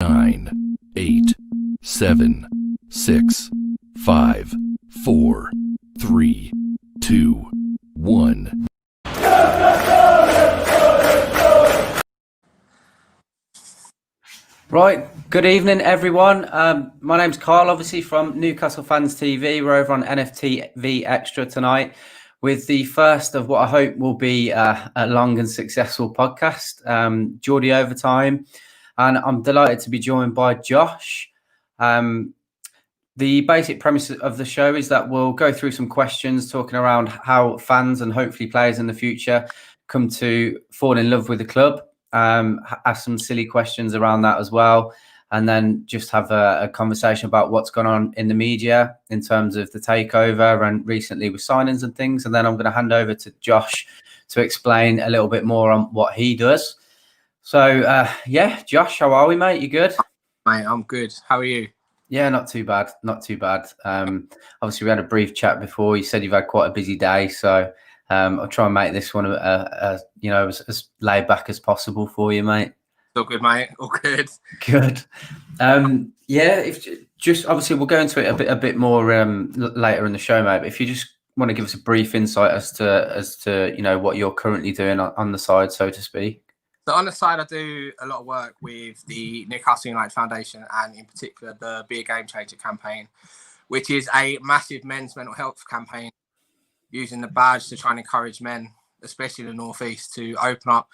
9, 8, 7, 6, 5, 4, 3, 2, 1. Right, good evening everyone. My name's Carl, obviously from Newcastle Fans TV. We're over on NFTV Extra tonight with the first of what I hope will be a long and successful podcast, Geordie Overtime. And I'm delighted to be joined by Josh. The basic premise of the show is that we'll go through some questions talking around how fans and hopefully players in the future come to fall in love with the club. Ask some silly questions around that as well, and then just have a conversation about what's gone on in the media in terms of the takeover and recently with signings and things. And then I'm going to hand over to Josh to explain a little bit more on what he does. So, Josh, how are we, mate? You good? Mate, I'm good. How are you? Yeah, not too bad. Not too bad. Obviously, we had a brief chat before. You said you've had quite a busy day, so I'll try and make this one as laid back as possible for you, mate. All good, mate. All good. Good. If just obviously we'll go into it a bit more later in the show, mate. But if you just want to give us a brief insight as to what you're currently doing on the side, so to speak. So on the side, I do a lot of work with the Newcastle United Foundation and in particular the Be a Game Changer campaign, which is a massive men's mental health campaign using the badge to try and encourage men, especially in the North East, to open up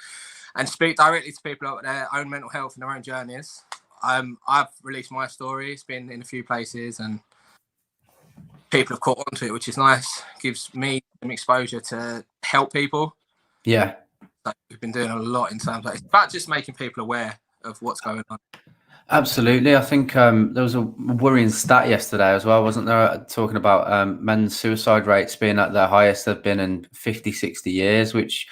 and speak directly to people about their own mental health and their own journeys. I've released my story. It's been in a few places and people have caught onto it, which is nice. Gives me some exposure to help people. Yeah. So we've been doing a lot in terms of it's about just making people aware of what's going on. Absolutely. I think there was a worrying stat yesterday as well, wasn't there? Talking about men's suicide rates being at their highest they've been in 50, 60 years, which,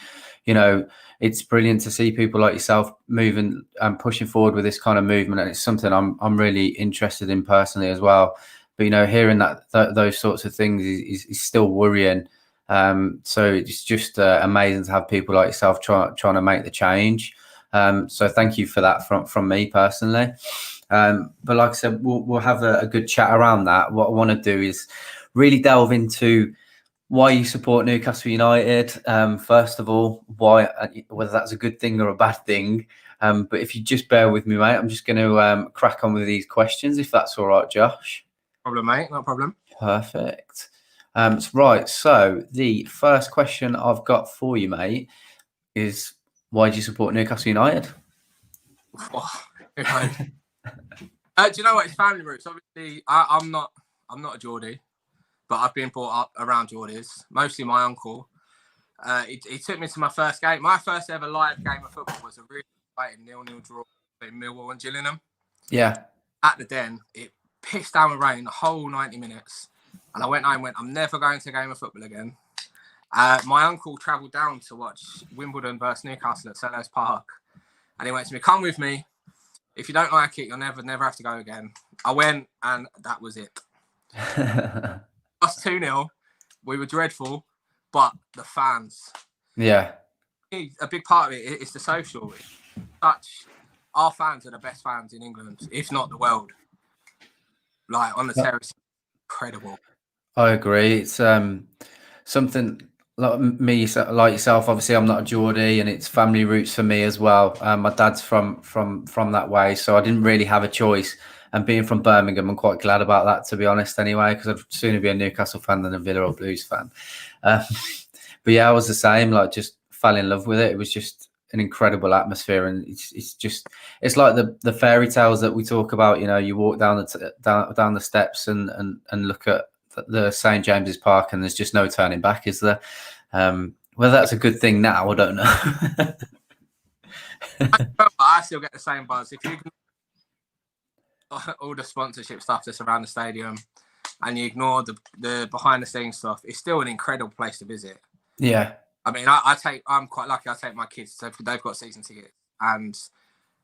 it's brilliant to see people like yourself moving and pushing forward with this kind of movement. And it's something I'm really interested in personally as well. But, hearing those sorts of things is still worrying. So it's just amazing to have people like yourself trying to make the change. So thank you for that from me personally. But like I said, we'll have a good chat around that. What I want to do is really delve into why you support Newcastle United. First of all, why, whether that's a good thing or a bad thing. But if you just bear with me, mate, I'm just going to crack on with these questions, if that's all right, Josh. No problem, mate. No problem. Perfect. Right. So the first question I've got for you, mate, is why do you support Newcastle United? Do you know what? It's family roots. Obviously, I'm not a Geordie, but I've been brought up around Geordies. Mostly my uncle. He took me to my first game. My first ever live game of football was a really exciting 0-0 draw between Millwall and Gillingham. Yeah. At the Den, it pissed down with rain the whole 90 minutes. And I went home and went, I'm never going to a game of football again. My uncle travelled down to watch Wimbledon versus Newcastle at Selhurst Park. And he went to me, come with me. If you don't like it, you'll never have to go again. I went and that was it. Us 2-0. We were dreadful, but the fans. Yeah. A big part of it is the social. Our fans are the best fans in England, if not the world. Like on the terrace, incredible. I agree. It's something like me, like yourself. Obviously, I'm not a Geordie, and it's family roots for me as well. My dad's from that way, so I didn't really have a choice. And being from Birmingham, I'm quite glad about that, to be honest. Anyway, because I'd sooner be a Newcastle fan than a Villa or Blues fan. But yeah, I was the same. Like, just fell in love with it. It was just an incredible atmosphere, and it's like the fairy tales that we talk about. You walk down the steps and look at the St James's Park, and there's just no turning back, is there? Whether that's a good thing now, I don't know. I still get the same buzz. If you can, all the sponsorship stuff that's around the stadium, and you ignore the behind the scenes stuff, it's still an incredible place to visit. Yeah. I mean, I'm quite lucky. I take my kids, so they've got season tickets, and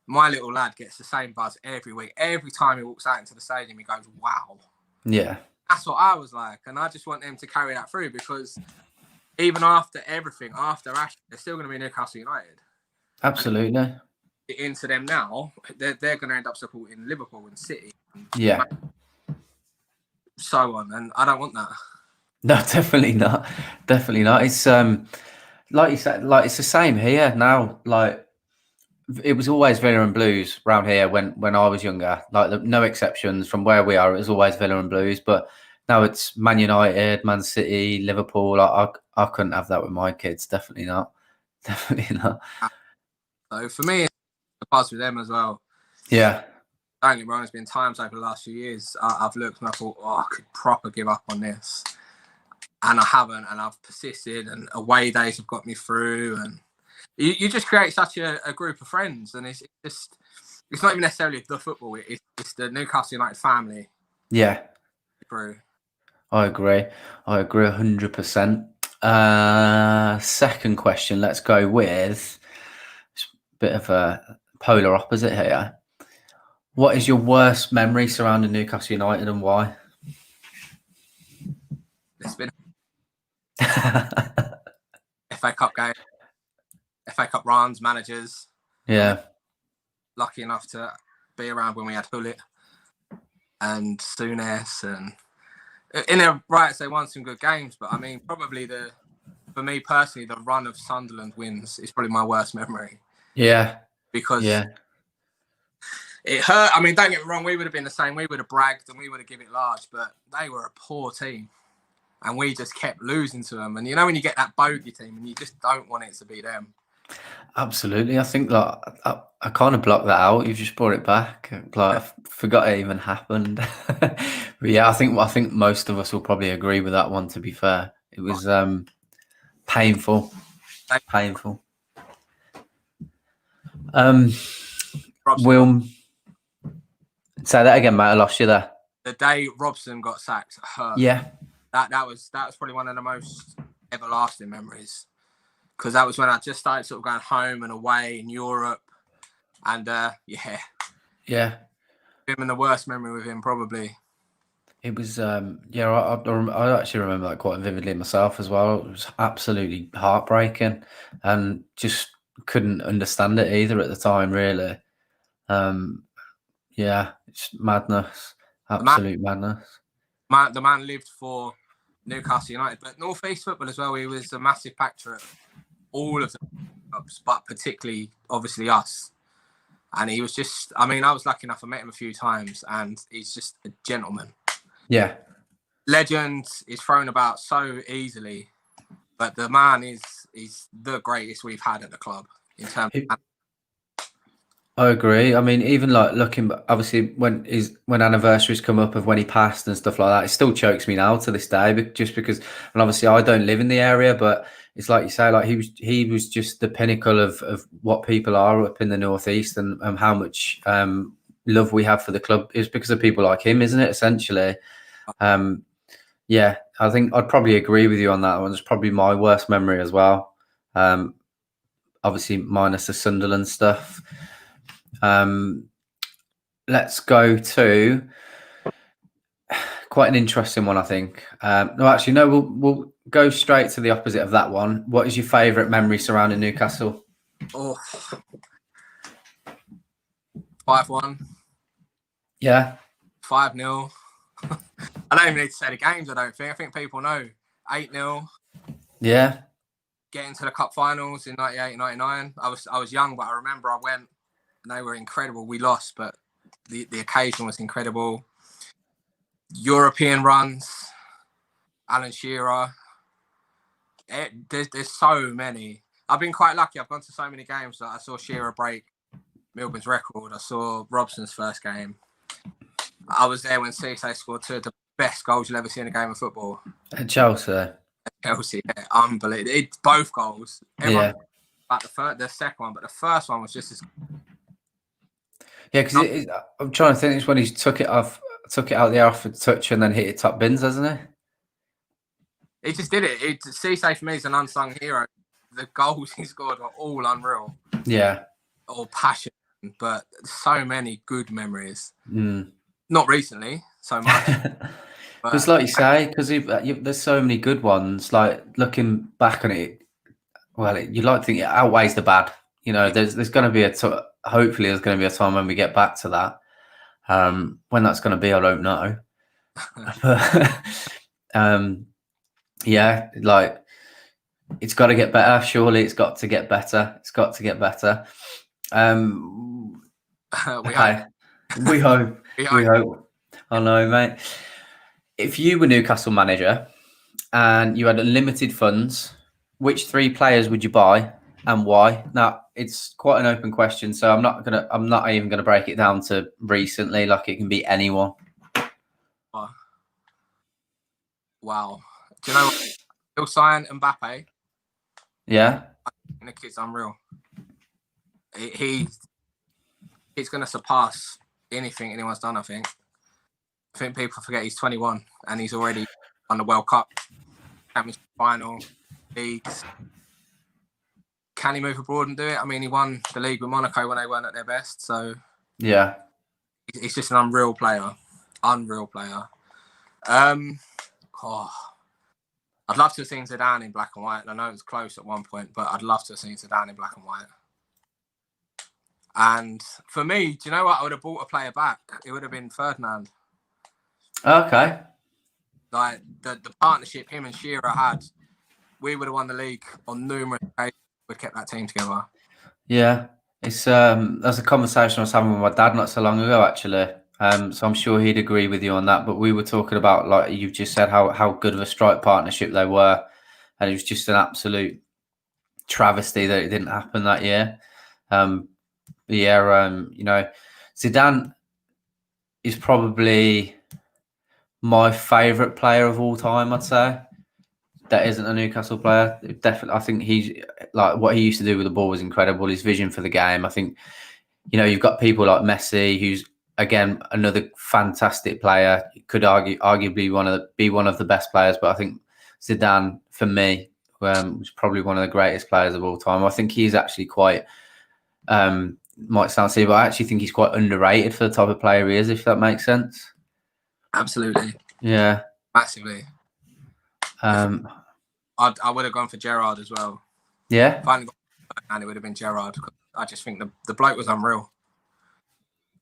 my little lad gets the same buzz every week. Every time he walks out into the stadium, he goes, "Wow!" Yeah, that's what I was like, and I just want them to carry that through because even after everything, after Ash, they're still going to be Newcastle United. Absolutely. into them now, they're going to end up supporting Liverpool and City, and Yeah. so on. And I don't want that. No, definitely not. Definitely not. It's like you said, like it's the same here now. Like it was always Villa and Blues around here when I was younger. Like no exceptions from where we are. It was always Villa and Blues, but now it's Man United, Man City, Liverpool. I couldn't have that with my kids. Definitely not. Definitely not. So for me, it's a buzz with them as well. Yeah. Don't get me wrong, there's been times over the last few years I've looked and I thought, I could proper give up on this. And I haven't, and I've persisted, and away days have got me through. And you just create such a group of friends, and it's not even necessarily the football, it's the Newcastle United family. Yeah. Through. I agree 100%. Second question, let's go with a bit of a polar opposite here. What is your worst memory surrounding Newcastle United and why? It's been FA Cup game, FA Cup runs, managers. Yeah. Lucky enough to be around when we had Hullet and Souness, and in their rights they won some good games. But I mean, probably for me personally, the run of Sunderland wins is probably my worst memory. Yeah. Because it hurt. I mean, don't get me wrong, we would have been the same. We would have bragged and we would have given it large, but they were a poor team. And we just kept losing to them. And you know when you get that bogey team and you just don't want it to be them. Absolutely. I think like I kind of blocked that out. You've just brought it back. Like I forgot it even happened. But yeah, I think most of us will probably agree with that one, to be fair. It was painful. Painful. Will say that again, mate. I lost you there. The day Robson got sacked hurt. Yeah. That was probably one of the most everlasting memories, because that was when I just started sort of going home and away in Europe, and him and the worst memory with him probably. It was I actually remember that quite vividly myself as well. It was absolutely heartbreaking, and just couldn't understand it either at the time. Really, it's madness, absolute madness. The man lived for Newcastle United, but North East football as well. He was a massive factor at all of the clubs, but particularly, obviously, us. And he was just, I mean, I was lucky enough, I met him a few times, and he's just a gentleman. Yeah. Legend is thrown about so easily, but the man is the greatest we've had at the club in terms of. I agree. I mean, even like looking, obviously, when anniversaries come up of when he passed and stuff like that, it still chokes me now to this day. But just because, and obviously, I don't live in the area, but it's like you say, like he was just the pinnacle of what people are up in the northeast, and how much love we have for the club is because of people like him, isn't it? Essentially, I think I'd probably agree with you on that one. It's probably my worst memory as well. Obviously, minus the Sunderland stuff. Let's go to quite an interesting one, I think. We'll go straight to the opposite of that one. What is your favourite memory surrounding Newcastle? 5-1. Yeah. 5-0. I don't even need to say the games, I don't think. I think people know. 8-0. Yeah. Getting to the cup finals in 98, 99. I was young, but I remember I went. They were incredible. We lost, but the occasion was incredible. European runs, Alan Shearer. There's so many. I've been quite lucky. I've gone to so many games that I saw Shearer break Milburn's record. I saw Robson's first game. I was there when Cisse scored two of the best goals you'll ever see in a game of football. At Chelsea. Unbelievable. It's both goals. Yeah. Like the second one, but the first one was just as. Yeah, because I'm trying to think. It's when he took it out the air for touch and then hit it top bins, hasn't he? He just did it. Cisse for me is an unsung hero. The goals he scored were all unreal. Yeah. All passion, but so many good memories. Mm. Not recently, so much. It's like you say, because there's so many good ones. Like looking back on it, well, you'd like to think it outweighs the bad. You know, there's going to be a hopefully there's going to be a time when we get back to that. When that's going to be, I don't know. But yeah, like it's got to get better. Surely it's got to get better. It's got to get better. We Okay. hope. We hope. We We hope. hope. I know, mate. If you were Newcastle manager and you had unlimited funds, which 3 players would you buy and why? Now, it's quite an open question, so I'm not even gonna break it down to recently. Like, it can be anyone. Wow. Do you know what? He'll sign Mbappe. Yeah. I think the kid's unreal. He's going to surpass anything anyone's done, I think. I think people forget he's 21 and he's already won the World Cup, Champions League final, leagues. Can he move abroad and do it? I mean, he won the league with Monaco when they weren't at their best. So Yeah. he's just an unreal player. Unreal player. I'd love to have seen Zidane in black and white. I know it was close at one point, but I'd love to have seen Zidane in black and white. And for me, do you know what? I would have bought a player back. It would have been Ferdinand. Okay. Like the partnership him and Shearer had, we would have won the league on numerous occasions. We'd kept that team together. Yeah. It's that's a conversation I was having with my dad not so long ago, actually. So I'm sure he'd agree with you on that. But we were talking about, like you've just said, how good of a strike partnership they were, and it was just an absolute travesty that it didn't happen that year. You know, Zidane is probably my favourite player of all time, I'd say. That isn't a Newcastle player. Definitely, I think he's like what he used to do with the ball was incredible. His vision for the game. I think, you know, you've got people like Messi, who's again another fantastic player. Could arguably be one of the best players, but I think Zidane, for me, was probably one of the greatest players of all time. I think he's actually quite might sound silly, but I actually think he's quite underrated for the type of player he is, if that makes sense. Absolutely. Yeah. Massively. I would have gone for Gerrard as well. Yeah. If I hadn't gone, and it would have been Gerrard. I just think the bloke was unreal.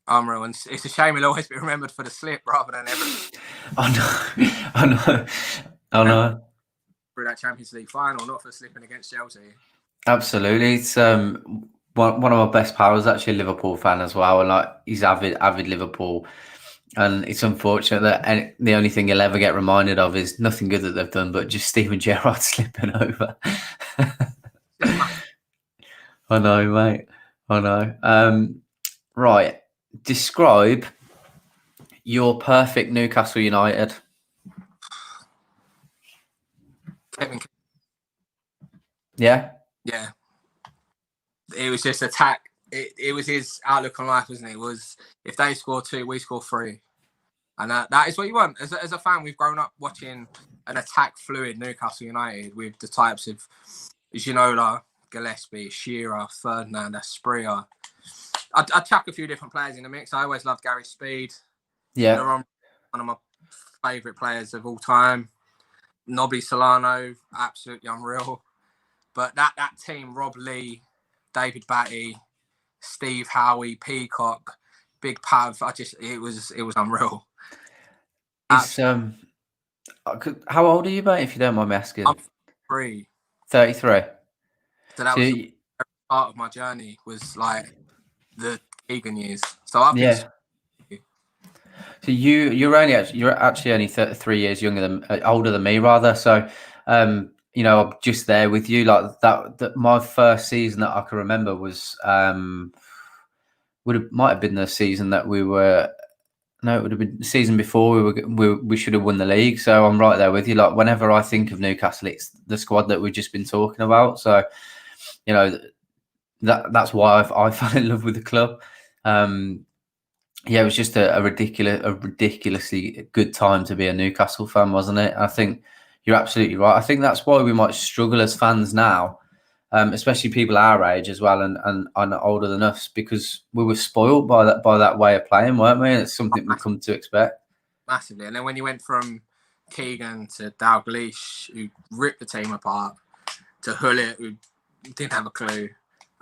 Unreal. And it's a shame he'll always be remembered for the slip rather than everything. I know. Through that Champions League final, not for slipping against Chelsea. Absolutely. It's one of my best pals is actually a Liverpool fan as well, and like he's avid Liverpool. And it's unfortunate that the only thing he'll ever get reminded of is nothing good that they've done, but just Steven Gerrard slipping over. I know, mate. I know. Right. Describe your perfect Newcastle United. Kevin. Yeah. Yeah. It was just attack. It was his outlook on life, wasn't it? It was if they score 2, we score 3. And that is what you want. As a fan, we've grown up watching an attack fluid Newcastle United with the types of Ginola, Gillespie, Shearer, Ferdinand, Asprilla. I'd chuck a few different players in the mix. I always loved Gary Speed. Yeah. One of my favourite players of all time. Nobby Solano, absolutely unreal. But that team, Rob Lee, David Batty, Steve Howie, Peacock, Big Pav, it was unreal. It's how old are you, mate, if you don't mind me asking? I'm 33. 33. So that was the part of my journey, was like the Keegan years. So I've been So you're actually only 3 years older than me, rather. So you know, I'm just there with you. Like that my first season that I can remember was might have been the season that we were. No, it would have been the season before we should have won the league. So I'm right there with you. Like whenever I think of Newcastle, it's the squad that we've just been talking about. So, you know, that's why I fell in love with the club. Yeah, it was just a ridiculously good time to be a Newcastle fan, wasn't it? I think you're absolutely right. I think that's why we might struggle as fans now, especially people our age as well and older than us, because we were spoiled by that way of playing, weren't we? And it's something we've come to expect. Massively. And then when you went from Keegan to Dalglish, who ripped the team apart, to Hullet, who didn't have a clue,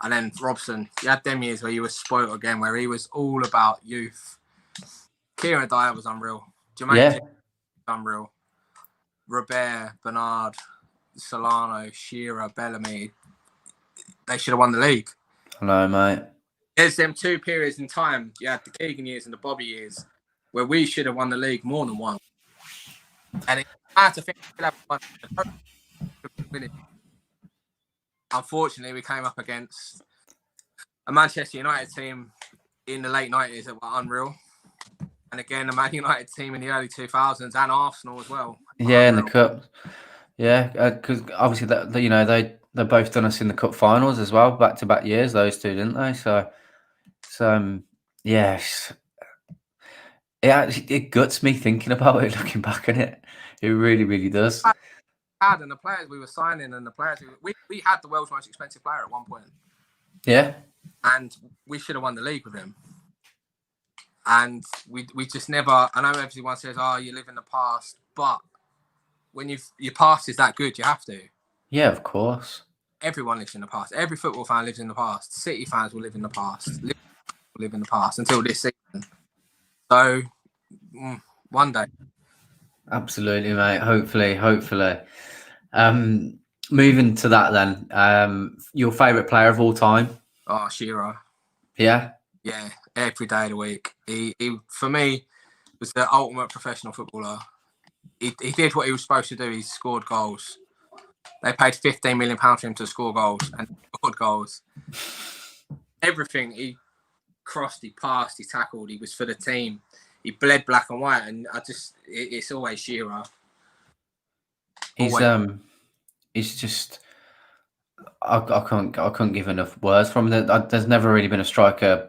And then Robson, you had them years where you were spoiled again, where he was all about youth. Kieran Dyer was unreal. Jermaine was unreal. Robert, Banyard, Solano, Shearer, Bellamy. They should have won the league. I know, mate. There's them 2 periods in time. You had the Keegan years and the Bobby years, where we should have won the league more than one. And I had to think we could have won. Unfortunately, we came up against a Manchester United team in the late 90s that were unreal. And again, a Man United team in the early 2000s and Arsenal as well. Yeah, in the cup. Yeah, because obviously, they both done us in the cup finals as well, back-to-back years, those two, didn't they? So yes. It guts me thinking about it, looking back on it. It really, really does. And the players we were signing and the players we had the world's most expensive player at one point. Yeah. And we should have won the league with him. And we just never. I know everyone says, "Oh, you live in the past," but when your past is that good, you have to. Yeah, of course. Everyone lives in the past. Every football fan lives in the past. City fans will live in the past. Liverpool will live in the past until this season. So one day. Absolutely, mate. Hopefully. Moving to that then. Your favourite player of all time? Oh, Shearer. Yeah. Yeah, every day of the week. He for me was the ultimate professional footballer. He did what he was supposed to do. He scored goals. They paid £15 million for him to score goals, and he scored goals. Everything. He crossed, he passed, he tackled. He was for the team. He bled black and white, and it's always Shearer. He's just. I couldn't give enough words from him. There's never really been a striker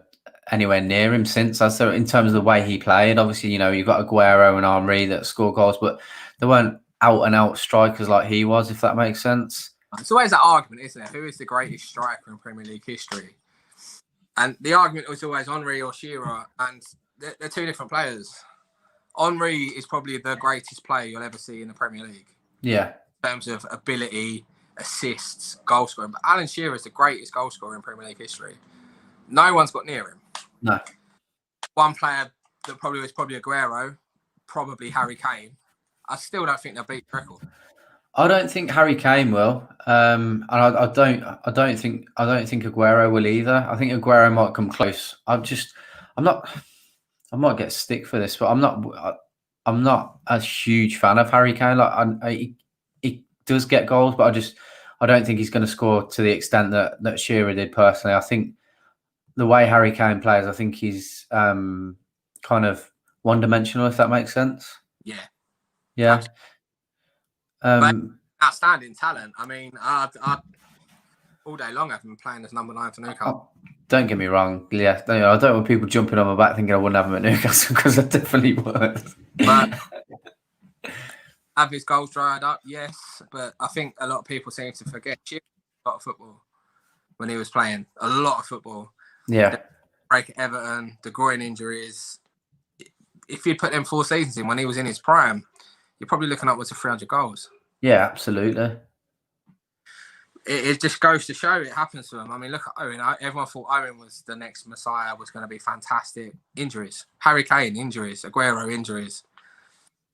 anywhere near him since. So in terms of the way he played, obviously, you've got Aguero and Henry that score goals, but they weren't out and out strikers like he was, if that makes sense. It's always that argument, isn't it? Who is the greatest striker in Premier League history? And the argument was always Henry or Shearer, and they're two different players. Henry is probably the greatest player you'll ever see in the Premier League. Yeah. In terms of ability, assists, goal scoring. But Alan Shearer is the greatest goal scorer in Premier League history. No one's got near him. No. One player that probably was Aguero, probably Harry Kane. I still don't think they'll beat the record. I don't think Harry Kane will, and I don't think Aguero will either. I think Aguero might come close. I might get stick for this, but I'm not a huge fan of Harry Kane. Like he does get goals, but I don't think he's going to score to the extent that Shearer did personally. I think the way Harry Kane plays, I think he's kind of one-dimensional, if that makes sense. Yeah. Yeah. But outstanding talent. I mean, I all day long I've been playing as number 9 for Newcastle. Don't get me wrong. Yeah, I don't want people jumping on my back thinking I wouldn't have him at Newcastle, because I definitely would. But have his goals dried up? Yes. But I think a lot of people seem to forget a lot of football when he was playing. A lot of football. Yeah. The break at Everton, the groin injuries. If you put them 4 seasons in when he was in his prime, you're probably looking upwards of 300 goals. Yeah, absolutely. It just goes to show it happens to him. I mean, look at Owen. Everyone thought Owen was the next Messiah, was going to be fantastic. Injuries. Harry Kane, injuries. Aguero, injuries.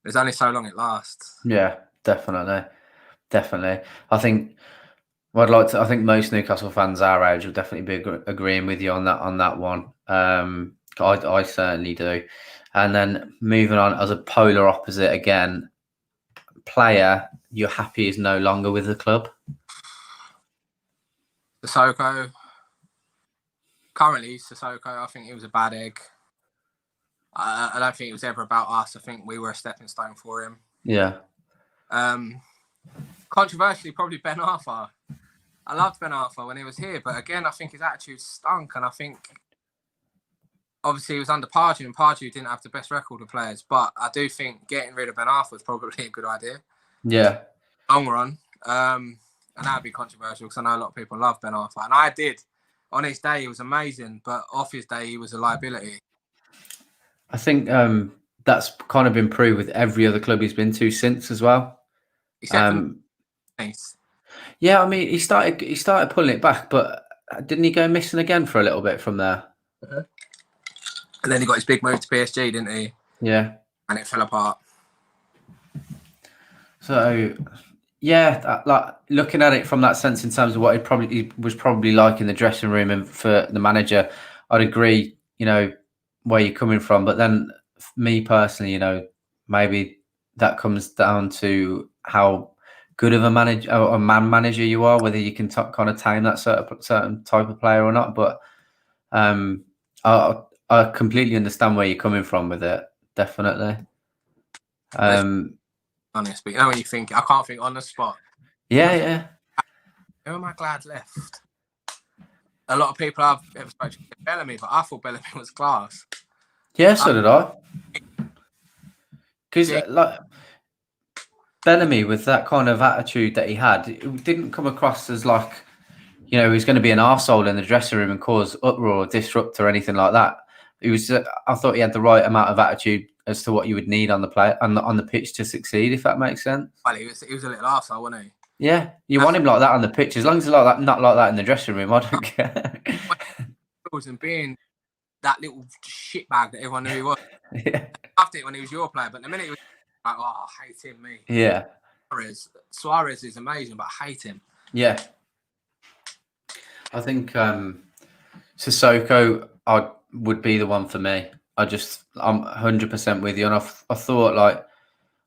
There's only so long it lasts. Yeah, definitely. I think most Newcastle fans our age will definitely be agreeing with you on that one. I certainly do. And then moving on as a polar opposite again, player you're happy is no longer with the club. Sissoko. Currently, Sissoko, I think he was a bad egg. I don't think it was ever about us. I think we were a stepping stone for him. Yeah. Controversially, probably Ben Arthur. I loved Ben Arthur when he was here, but again, I think his attitude stunk, and I think obviously he was under Pardew, and Pardew didn't have the best record with players, but I do think getting rid of Ben Arthur was probably a good idea. Yeah. Long run. And that would be controversial because I know a lot of people love Ben Arthur. And I did. On his day, he was amazing, but off his day, he was a liability. I think that's kind of been proved with every other club he's been to since as well. Except nice. Yeah, I mean, he started pulling it back, but didn't he go missing again for a little bit from there? And then he got his big move to PSG, didn't he? Yeah. And it fell apart. So, yeah, like looking at it from that sense in terms of what he was probably like in the dressing room and for the manager, I'd agree, where you're coming from. But then me personally, maybe that comes down to how good of a manager or a man manager you are, whether you can kind of tame that certain type of player or not. But I completely understand where you're coming from with it. Definitely. Honest, but when you think, I can't think on the spot. Yeah. Who am I glad left? A lot of people have ever spoken to Bellamy, but I thought Bellamy was class. Yeah, so did I. Because like Bellamy, with that kind of attitude that he had, it didn't come across as like, he was going to be an arsehole in the dressing room and cause uproar or disrupt or anything like that. He was. I thought he had the right amount of attitude as to what you would need on the play on the pitch to succeed, if that makes sense. Well, he was a little arsehole, wasn't he? Yeah, you want him like that on the pitch. As long as he's like that, not like that in the dressing room, I don't care. And being that little shitbag that everyone knew he was. Yeah. I loved it when he was your player, but the minute he was like, oh, I hate him, me. Yeah. Suarez is amazing, but I hate him. Yeah. I think Sissoko would be the one for me. I'm 100% with you. And I thought, like,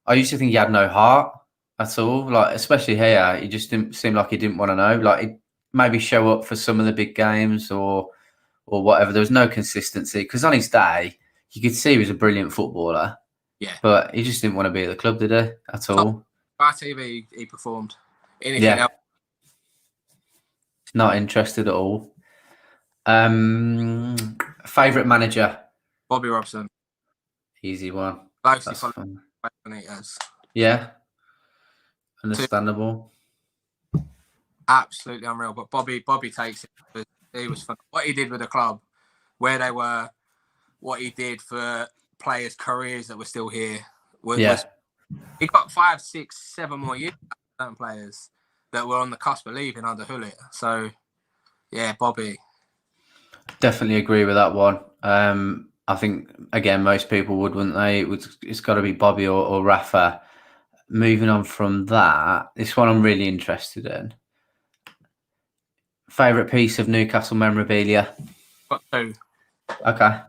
I used to think he had no heart at all. Like, especially here, he just didn't seem like he didn't want to know. Like, he'd maybe show up for some of the big games or whatever. There was no consistency because on his day, you could see he was a brilliant footballer. Yeah. But he just didn't want to be at the club, did he? At all. By TV, he performed. Anything else? Not interested at all. Favorite manager? Bobby Robson. Easy one. Yeah. Understandable. Absolutely unreal. But Bobby takes it. He was fun. What he did with the club, where they were, what he did for players' careers that were still here. He got 5, 6, 7 more years certain players that were on the cusp of leaving under Hullet. So, yeah, Bobby. Definitely agree with that one. I think, again, most people would, wouldn't they? It's got to be Bobby or Rafa. Moving on from that, this one I'm really interested in. Favourite piece of Newcastle memorabilia? Got 2. Okay.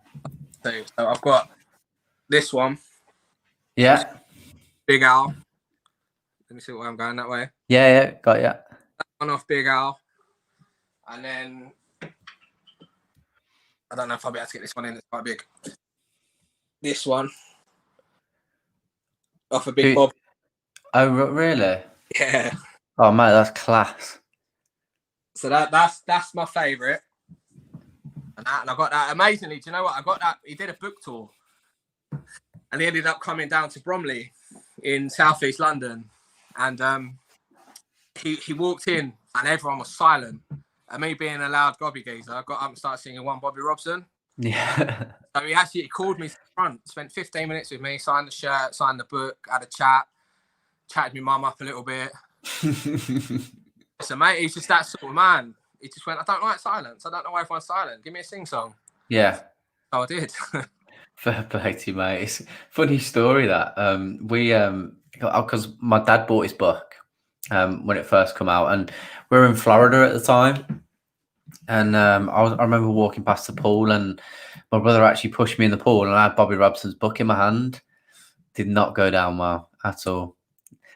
2. So I've got this one. Yeah. Big Al. Let me see where I'm going that way. Yeah, got ya. That one off Big Al. And then I don't know if I'll be able to get this one in. It's quite big. This one off a Big Bob. Oh, really? Yeah. Oh, mate, that's class. So that's my favourite. And I got that amazingly. Do you know what? I got that. He did a book tour. And he ended up coming down to Bromley in southeast London. And he walked in and everyone was silent. And me being a loud gobby geezer, I got up and started singing One Bobby Robson. Yeah. So he actually called me to the front, spent 15 minutes with me, signed the shirt, signed the book, had a chat, chatted my mum up a little bit. So, mate, he's just that sort of man. He just went, I don't like silence. I don't know why everyone's silent. Give me a sing song. Yeah. So I did. Fair play to you, mate. It's a funny story that because my dad bought his book when it first come out, and we were in Florida at the time, and I remember walking past the pool, and my brother actually pushed me in the pool, and I had Bobby Robson's book in my hand. Did not go down well at all.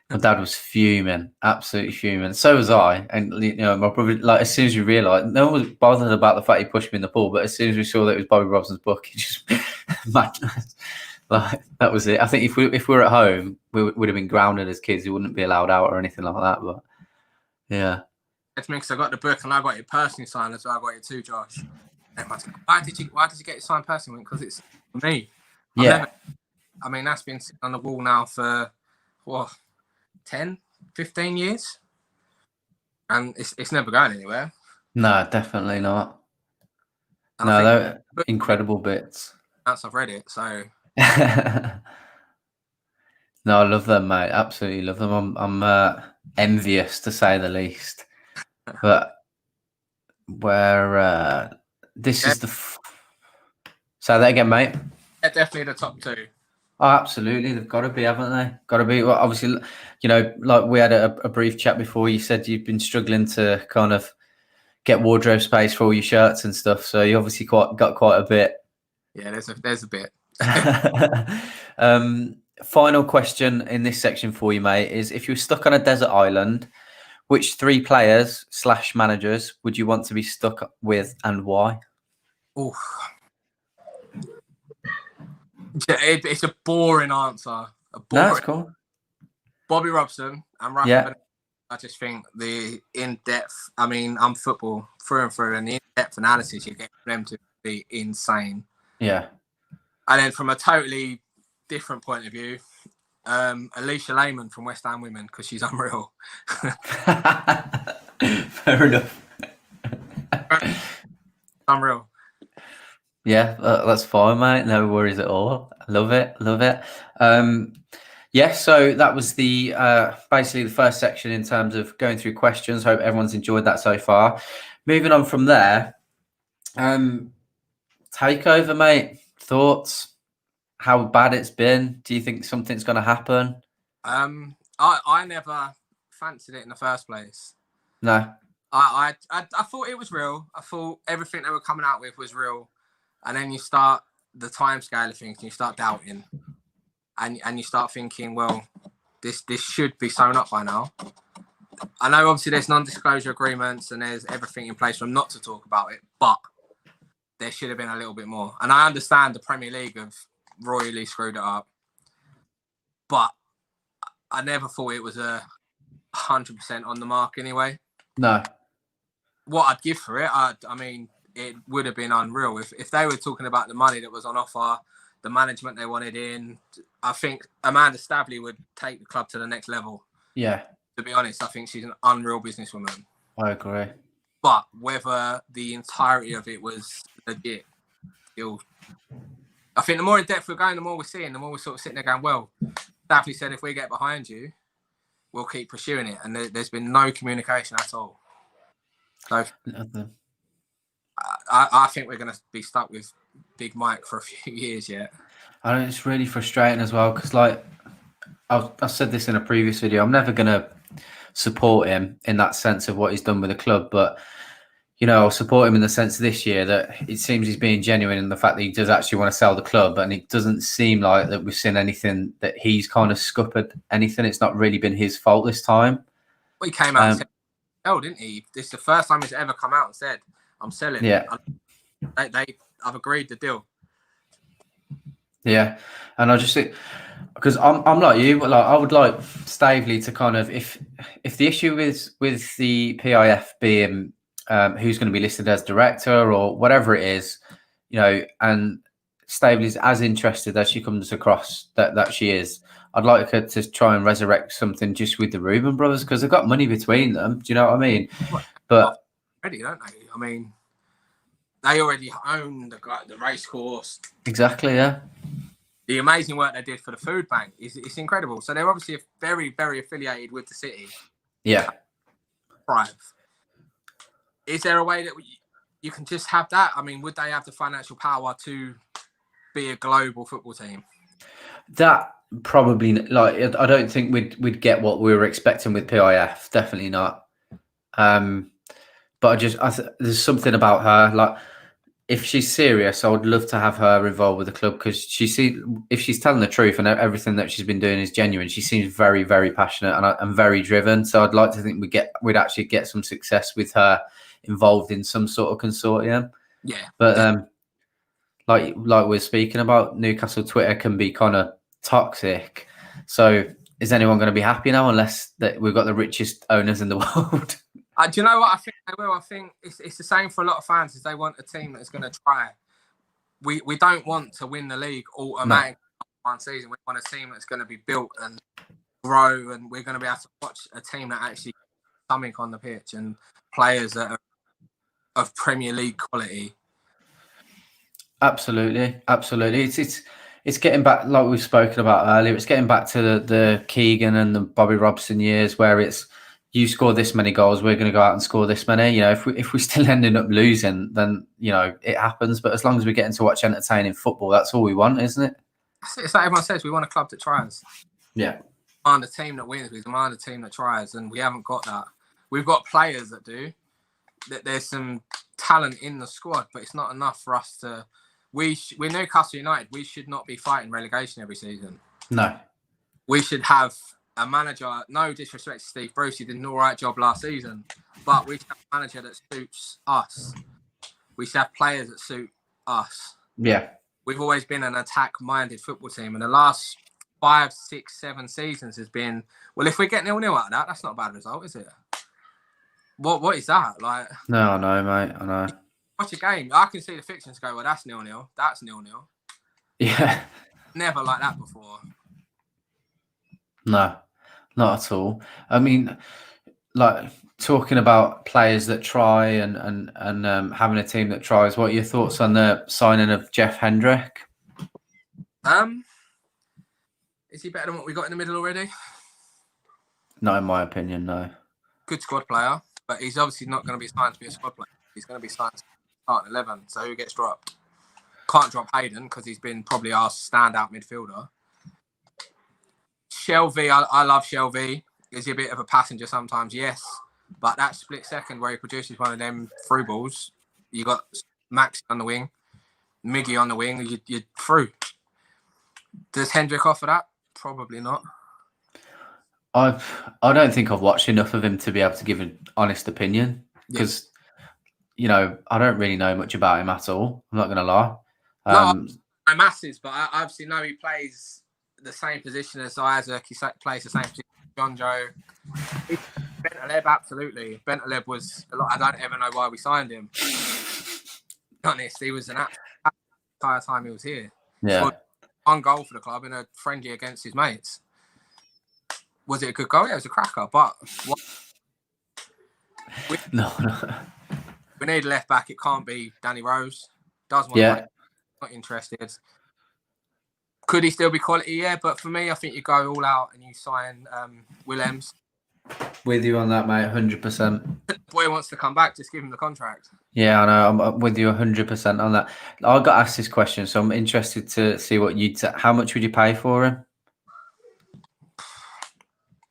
My dad was fuming, absolutely fuming. So was I. And, my brother, like, as soon as we realised, no one was bothered about the fact he pushed me in the pool, but as soon as we saw that it was Bobby Robson's book, he just, madness. Like, that was it. I think if we were at home, we would have been grounded as kids. We wouldn't be allowed out or anything like that. But, yeah. It's me because I got the book and I got it personally signed as well. I got it too, Josh. Why did you get it signed personally? Because it's for me. That's been sitting on the wall now for, 10, 15 years, and it's never going anywhere. No, definitely not. And they're incredible bits. I've read it, so. No, I love them, mate. Absolutely love them. I'm envious, to say the least. But where this Yeah. is the. Say that again, mate. They're definitely the top two. Oh, absolutely. They've got to be, haven't they? Got to be. Well, obviously, you know, like we had a brief chat before. You said you've been struggling to kind of get wardrobe space for all your shirts and stuff. So you obviously got quite a bit. Yeah, there's a bit. Final question in this section for you, mate, is if you were stuck on a desert island, which 3 players / managers would you want to be stuck with and why? Oof. It's a boring answer. No, that's cool. Bobby Robson and Rafa. Yeah. I just think the in-depth. I mean, I'm football through and through, and the in-depth analysis you get from them to be insane. Yeah. And then from a totally different point of view, Alicia Lehman from West Ham Women, because she's unreal. Fair enough. Unreal. Yeah, that's fine, mate. No worries at all. Love it. Yeah, so that was the basically the first section in terms of going through questions. Hope everyone's enjoyed that so far. Moving on from there, takeover, mate. Thoughts? How bad it's been? Do you think something's going to happen? I never fancied it in the first place. No. I thought it was real. I thought everything they were coming out with was real. And then you start the time scale of things and you start doubting. And you start thinking, well, this should be sewn up by now. I know obviously there's non-disclosure agreements and there's everything in place for them not to talk about it, but there should have been a little bit more. And I understand the Premier League have royally screwed it up, but I never thought it was 100% on the mark anyway. No. What I'd give for it, I mean, it would have been unreal. If they were talking about the money that was on offer, the management they wanted in, I think Amanda Stabley would take the club to the next level. Yeah. To be honest, I think she's an unreal businesswoman. I agree. But whether the entirety of it was legit, I think the more in depth we're going, the more we're seeing, the more we're sort of sitting there going, well, Stabley said if we get behind you, we'll keep pursuing it. And there's been no communication at all. So I think we're going to be stuck with Big Mike for a few years yet. I know it's really frustrating as well because, like, I said this in a previous video, I'm never going to support him in that sense of what he's done with the club. But, you know, I'll support him in the sense this year that it seems he's being genuine in the fact that he does actually want to sell the club. And it doesn't seem like that we've seen anything that he's kind of scuppered anything. It's not really been his fault this time. Well, he came out and said, oh, didn't he? This is the first time he's ever come out and said, I'm selling. Yeah. I've agreed the deal. Yeah. And I just think, because I'm like you, but like I would like Staveley to kind of, if the issue is with the PIF being who's going to be listed as director or whatever it is, you know, and Staveley's as interested as she comes across that she is, I'd like her to try and resurrect something just with the Reuben brothers because they've got money between them. Do you know what I mean? But already, don't they? I mean, they already own the race course. Exactly, yeah. The amazing work they did for the food bank it's incredible. So they're obviously very, very affiliated with the city. Yeah. Right. Is there a way that you can just have that? I mean, would they have the financial power to be a global football team? That probably, like, I don't think we'd get what we were expecting with PIF. Definitely not. But there's something about her, like, if she's serious, I would love to have her involved with the club because if she's telling the truth and everything that she's been doing is genuine, she seems very, very passionate and very driven. So I'd like to think we'd actually get some success with her involved in some sort of consortium. Yeah. But like we're speaking about, Newcastle Twitter can be kind of toxic. So is anyone going to be happy now unless that we've got the richest owners in the world? Do you know what I think they will? I think it's the same for a lot of fans. Is they want a team that's going to try. We don't want to win the league automatically one season. We want a team that's going to be built and grow, and we're going to be able to watch a team that actually something on the pitch and players that are of Premier League quality. Absolutely. It's getting back, like we've spoken about earlier. It's getting back to the Keegan and the Bobby Robson years, where it's, you score this many goals, we're going to go out and score this many. You know, if we still ending up losing, then you know it happens. But as long as we're getting to watch entertaining football, that's all we want, isn't it? It's like everyone says, we want a club that tries. Yeah. We demand a team that wins. We demand a team that tries, and we haven't got that. We've got players that do. There's some talent in the squad, but it's not enough for us to. We're Newcastle United. We should not be fighting relegation every season. No. We should have a manager. No disrespect to Steve Bruce, he did an all right job last season, but we should have a manager that suits us. We should have players that suit us. Yeah. We've always been an attack-minded football team, and the last 5, 6, 7 seasons has been, well, if we get 0-0 out of that, that's not a bad result, is it? What is that? Like, no, I know, mate. I know. Watch a game. I can see the fixtures go, well, that's 0-0. That's 0-0. Yeah. Never like that before. No, not at all. I mean, like talking about players that try and having a team that tries. What are your thoughts on the signing of Jeff Hendrick? Is he better than what we got in the middle already? Not in my opinion, no. Good squad player, but he's obviously not going to be signed to be a squad player. He's going to be signed to start 11. So who gets dropped? Can't drop Hayden because he's been probably our standout midfielder. Shelby, I love Shelby. Is he a bit of a passenger sometimes? Yes. But that split second where he produces one of them through balls, you got Max on the wing, Miggy on the wing, you're through. Does Hendrick offer that? Probably not. I don't think I've watched enough of him to be able to give an honest opinion because, you know, I don't really know much about him at all. I'm not going to lie. No masses, but I obviously know he plays the same position as Isaac. He plays the same position as John Joe. Bentaleb, absolutely. Bentaleb was a lot. I don't ever know why we signed him. To be honest, he was an entire time he was here. Yeah. Scored 1 goal for the club in a friendly against his mates. Was it a good goal? Yeah, it was a cracker. But no. We need a left back. It can't be Danny Rose. Does want to play. Not interested. Could he still be quality? Yeah, but for me, I think you go all out and you sign Willems. With you on that, mate, 100%. The boy wants to come back, just give him the contract. Yeah, I know. I'm with you 100% on that. I got asked this question, so I'm interested to see what you'd say. How much would you pay for him?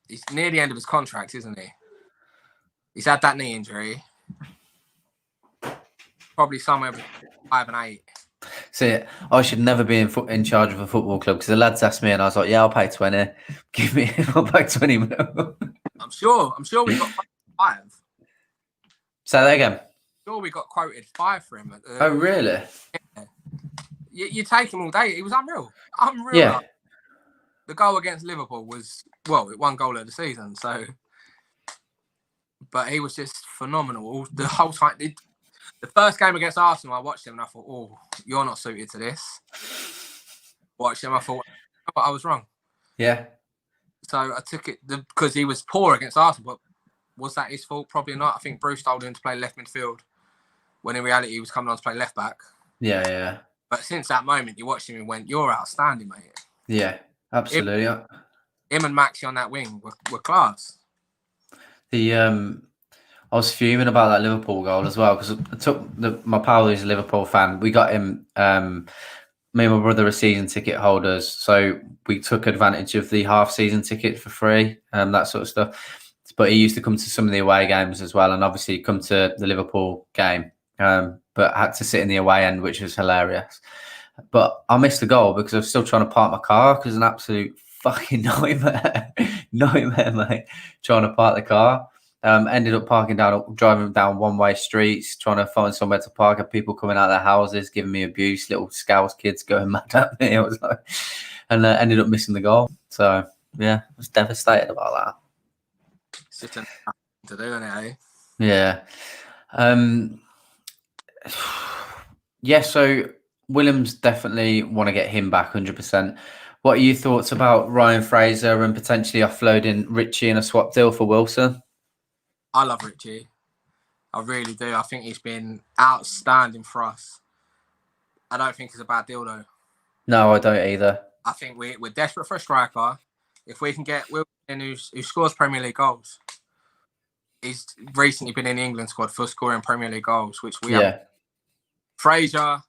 He's near the end of his contract, isn't he? He's had that knee injury. Probably somewhere between 5 and 8. See, I should never be in charge of a football club because the lads asked me and I was like, yeah, I'll pay 20. I'll pay 20 mil. I'm sure we got 5. Say that again. I'm sure we got quoted 5 for him. Oh, really? Yeah. You take him all day. He was unreal. Yeah. The goal against Liverpool was, well, it 1 goal of the season. So, but he was just phenomenal the whole time. The first game against Arsenal, I watched him and I thought, oh, you're not suited to this. Watched him, I thought, oh, I was wrong. Yeah. So I took it because he was poor against Arsenal, but was that his fault? Probably not. I think Bruce told him to play left midfield when in reality he was coming on to play left back. Yeah. But since that moment, you watched him and went, you're outstanding, mate. Yeah, absolutely. Him and Maxi on that wing were class. I was fuming about that Liverpool goal as well because I took my pal who's a Liverpool fan. We got him. Me and my brother are season ticket holders, so we took advantage of the half-season ticket for free, that sort of stuff. But he used to come to some of the away games as well, and obviously come to the Liverpool game. But had to sit in the away end, which was hilarious. But I missed the goal because I was still trying to park my car because it's an absolute fucking nightmare, mate. Trying to park the car. Ended up driving down one-way streets, trying to find somewhere to park. Had people coming out of their houses, giving me abuse. Little Scouse kids going mad at me. I was like, and ended up missing the goal. So yeah, I was devastated about that. It's just enough to do, isn't it? Eh? Yeah. Yeah. So Williams definitely want to get him back 100%. What are your thoughts about Ryan Fraser and potentially offloading Richie in a swap deal for Wilson? I love Richie. I really do. I think he's been outstanding for us. I don't think it's a bad deal, though. No, I don't either. I think we're desperate for a striker. If we can get Wilson who scores Premier League goals, he's recently been in the England squad for scoring Premier League goals, which we have. Yeah. Fraser,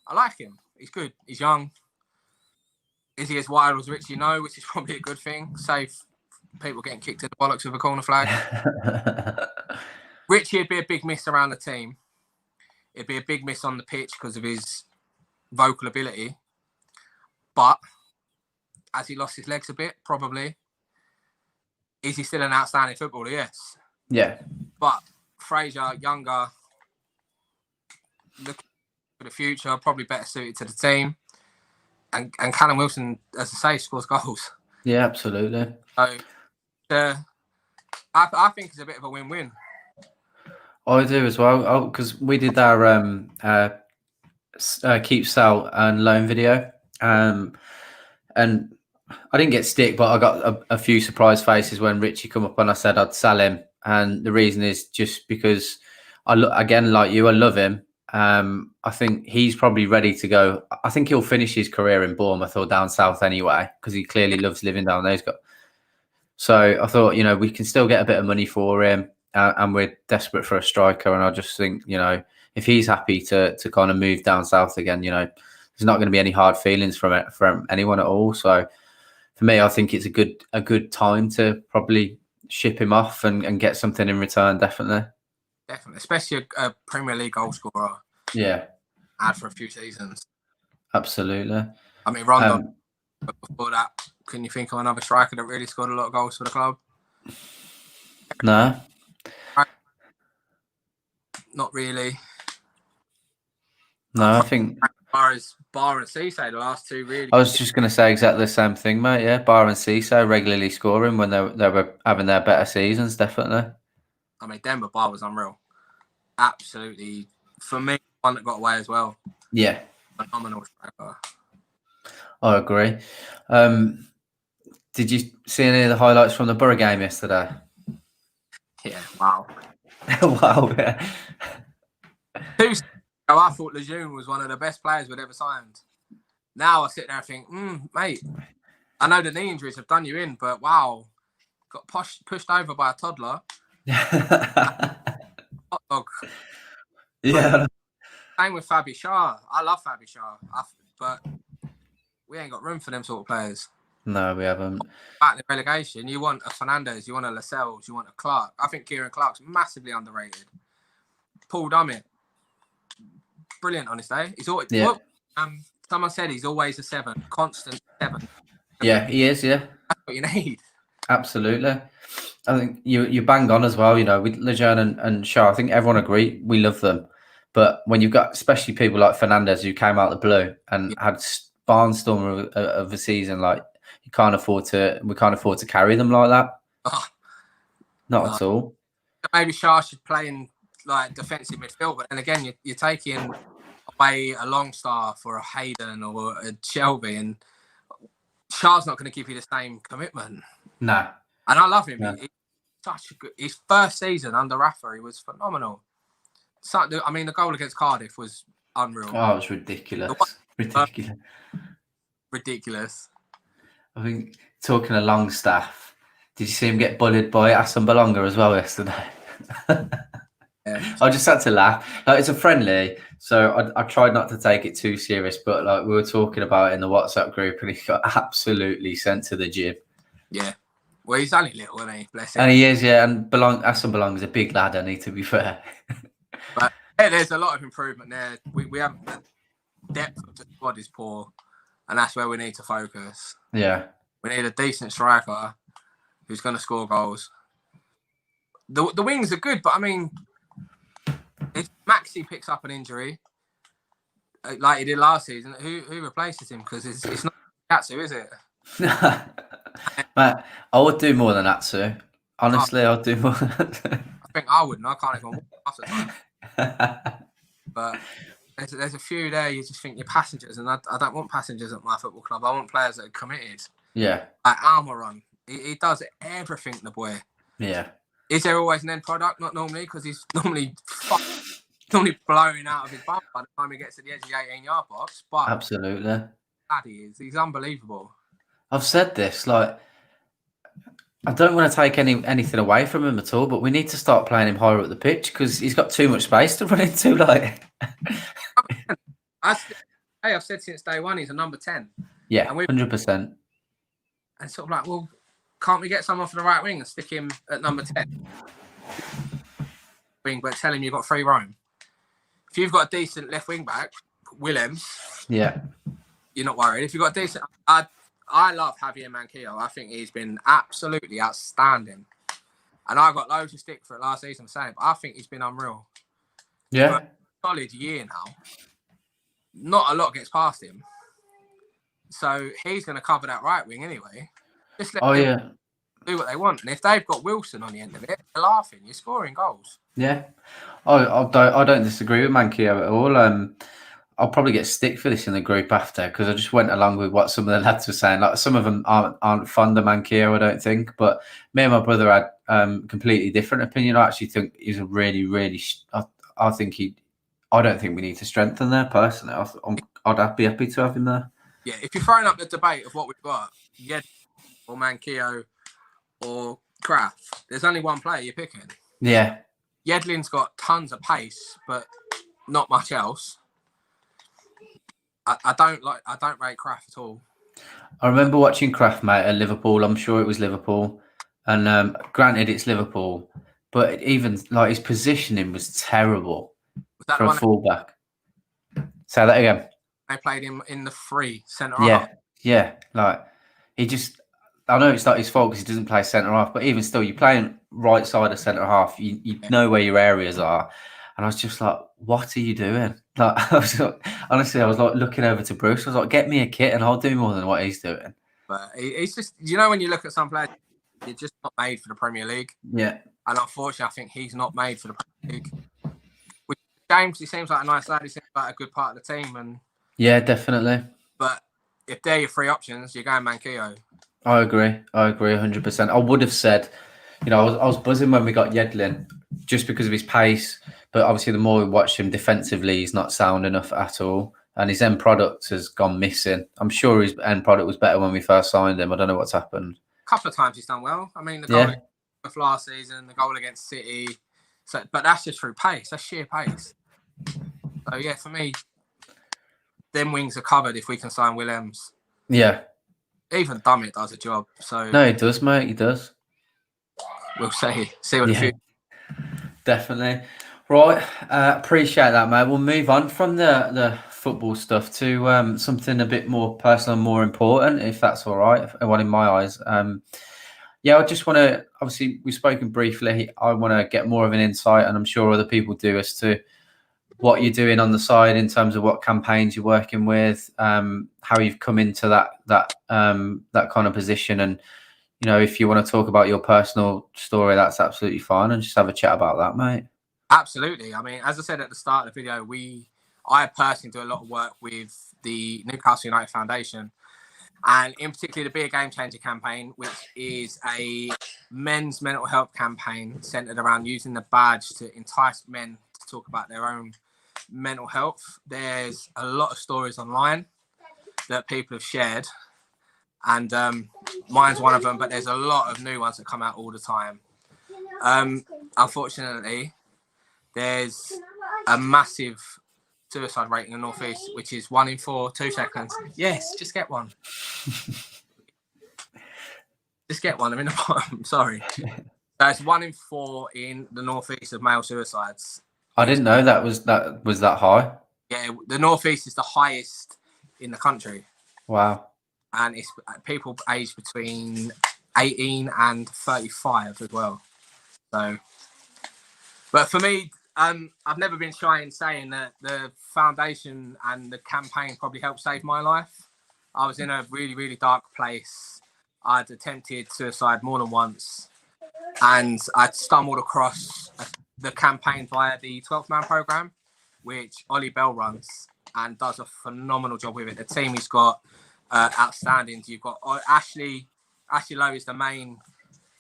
I like him. He's good. He's young. Is he as wild as Richie? No, which is probably a good thing. Save people getting kicked in the bollocks with a corner flag. Richie would be a big miss around the team. It'd be a big miss on the pitch because of his vocal ability. But has he lost his legs a bit? Probably. Is he still an outstanding footballer? Yes. Yeah. But Fraser, younger, looking for the future, probably better suited to the team. And Callum Wilson, as I say, scores goals. Yeah, absolutely. So I think it's a bit of a win-win. I do as well, because we did our keep, sell, and loan video, and I didn't get stick, but I got a few surprise faces when Richie come up and I said I'd sell him, and the reason is just because again, like you, I love him. I think he's probably ready to go. I think he'll finish his career in Bournemouth or down south anyway, because he clearly loves living down there. So I thought, we can still get a bit of money for him, and we're desperate for a striker. And I just think, if he's happy to kind of move down south again, there's not going to be any hard feelings from anyone at all. So for me, I think it's a good time to probably ship him off and get something in return. Definitely, especially a Premier League goal scorer. Yeah, had for a few seasons. Absolutely. I mean, Rondon. Before that, can you think of another striker that really scored a lot of goals for the club? No. Not really. No, I think Bar and Cisse, the last two really. I was just going to say exactly the same thing, mate. Yeah, Bar and Cisse regularly scoring when they were having their better seasons, definitely. I mean, Denver Bar was unreal. Absolutely. For me, one that got away as well. Yeah. Phenomenal striker. I agree. Did you see any of the highlights from the Borough game yesterday? Yeah, wow. Wow, yeah. I thought Lejeune was one of the best players we'd ever signed. Now I sit there and think, mate, I know the knee injuries have done you in, but wow, got pushed over by a toddler. Hot dog. Yeah. Same with Fabi Shah. I love Fabi Shah, but we ain't got room for them sort of players. No, we haven't. Back in the relegation, you want a Fernandez, you want a Lascelles, you want a Clark. I think Kieran Clark's massively underrated. Paul Dummett, brilliant on his day. He's always someone said he's always a 7, constant 7. Yeah, he is. Yeah, that's what you need. Absolutely. I think you bang on as well. With Lejeune and Shaw, I think everyone agree we love them. But when you've got especially people like Fernandez who came out the blue and had barnstorm of a season, like we can't afford to carry them like that. Not at all. Maybe Shaw should play in like defensive midfield, but then again, you're taking away a Longstaff or a Hayden or a Shelby, and Shaw's not going to give you the same commitment. No. And I love him. No. He's such a good. His first season under Rafa, he was phenomenal. I mean, the goal against Cardiff was unreal. Oh, it was ridiculous. Ridiculous. I think talking of Longstaff, did you see him get bullied by Aston Balonga as well yesterday? Yeah. I just had to laugh. Like, it's a friendly, so I tried not to take it too serious. But like we were talking about it in the WhatsApp group, and he got absolutely sent to the gym. Yeah. Well, he's only little, isn't he? Bless him. And he is, yeah. And Aston Balonga's a big lad, I need to be fair. But yeah, there's a lot of improvement there. We have the depth of the squad is poor, and that's where we need to focus. Yeah. We need a decent striker who's going to score goals. The wings are good, but I mean, if Maxi picks up an injury like he did last season, who replaces him? Because it's not Atsu, is it? Matt, I would do more than Atsu. Honestly, I'd do more. I think I wouldn't. I can't even walk half the time. But there's a few there you just think you're passengers, and I don't want passengers at my football club. I want players that are committed. Yeah. Like Almiron, he does everything, the boy. Yeah. Is there always an end product? Not normally, because he's normally blowing out of his bum by the time he gets to the edge of the 18-yard box. But absolutely, he is. He's unbelievable. I've said this, like, I don't want to take anything away from him at all, but we need to start playing him higher up the pitch because he's got too much space to run into. Like, I've said since day one he's a number 10. yeah, and 100%. And sort of like, well, can't we get someone for the right wing and stick him at number 10? Wing, but tell him you've got free roam. If you've got a decent left wing back, Willems, Yeah, you're not worried. If you've got a decent, I love Javier Manquillo. I think he's been absolutely outstanding. And I got loads of stick for it last season for saying, but I think he's been unreal. yeah. For a solid year now. Not a lot gets past him. So he's going to cover that right wing anyway. Just let them do what they want. And if they've got Wilson on the end of it, they're laughing. You're scoring goals. Yeah. I don't disagree with Manquillo at all. I'll probably get stick for this in the group after because I just went along with what some of the lads were saying. Like some of them aren't fond of Manquillo, I don't think. But me and my brother had completely different opinion. I actually think he's a really, really. I don't think we need to strengthen there personally. I'd be happy to have him there. Yeah, if you're throwing up the debate of what we've got, Yed or Manquillo or Kraft, there's only one player you're picking. Yeah. Yedlin's got tons of pace, but not much else. I don't rate Kraft at all. I remember watching Kraft, mate, at Liverpool. I'm sure it was Liverpool. And granted, it's Liverpool, but even like his positioning was terrible for a fullback. Say that again. They played him in the free centre half. Yeah. Like he just, I know it's not his fault because he doesn't play centre half, but even still, you're playing right side of centre half. You know where your areas are. And I was just like, what are you doing? Like, honestly, I was like looking over to Bruce. I was like, get me a kit and I'll do more than what he's doing. But he's just, when you look at some players, you're just not made for the Premier League. Yeah. And unfortunately, I think he's not made for the Premier League. With James, he seems like a nice lad. He seems like a good part of the team. And yeah, definitely. But if they're your three options, you're going Manquillo. I agree 100%. I would have said, I was buzzing when we got Yedlin just because of his pace. But obviously, the more we watch him defensively, he's not sound enough at all. And his end product has gone missing. I'm sure his end product was better when we first signed him. I don't know what's happened. A couple of times he's done well. I mean, the goal against last season, the goal against City. So, but that's just through pace. That's sheer pace. So, yeah, for me, them wings are covered if we can sign Willems. Yeah. Even Dummett does a job. So no, he does, mate. He does. We'll see what the future. Definitely. Right. Appreciate that, mate. We'll move on from the football stuff to something a bit more personal and more important, if that's all right. One in my eyes. I just want to, obviously, we've spoken briefly. I want to get more of an insight, and I'm sure other people do, as to what you're doing on the side in terms of what campaigns you're working with, how you've come into that kind of position. And, if you want to talk about your personal story, that's absolutely fine. And just have a chat about that, mate. Absolutely. I mean, as I said at the start of the video, I personally do a lot of work with the Newcastle United Foundation, and in particular the Be a Game Changer campaign, which is a men's mental health campaign centered around using the badge to entice men to talk about their own mental health. There's a lot of stories online that people have shared, and mine's one of them, but there's a lot of new ones that come out all the time. Unfortunately, there's a massive suicide rate in the Northeast, which is 1 in 4, 2 seconds. Yes, just get one. Just get one. I'm in the bottom. Sorry. So it's 1 in 4 in the Northeast of male suicides. I didn't know that was that high. Yeah, the Northeast is the highest in the country. Wow. And it's people aged between 18 and 35 as well. So, but for me, I've never been shy in saying that the foundation and the campaign probably helped save my life. I was in a really, really dark place. I'd attempted suicide more than once, and I'd stumbled across the campaign via the 12th Man program, which Ollie Bell runs and does a phenomenal job with it. The team he's got outstanding. You've got Ashley Lowe is the main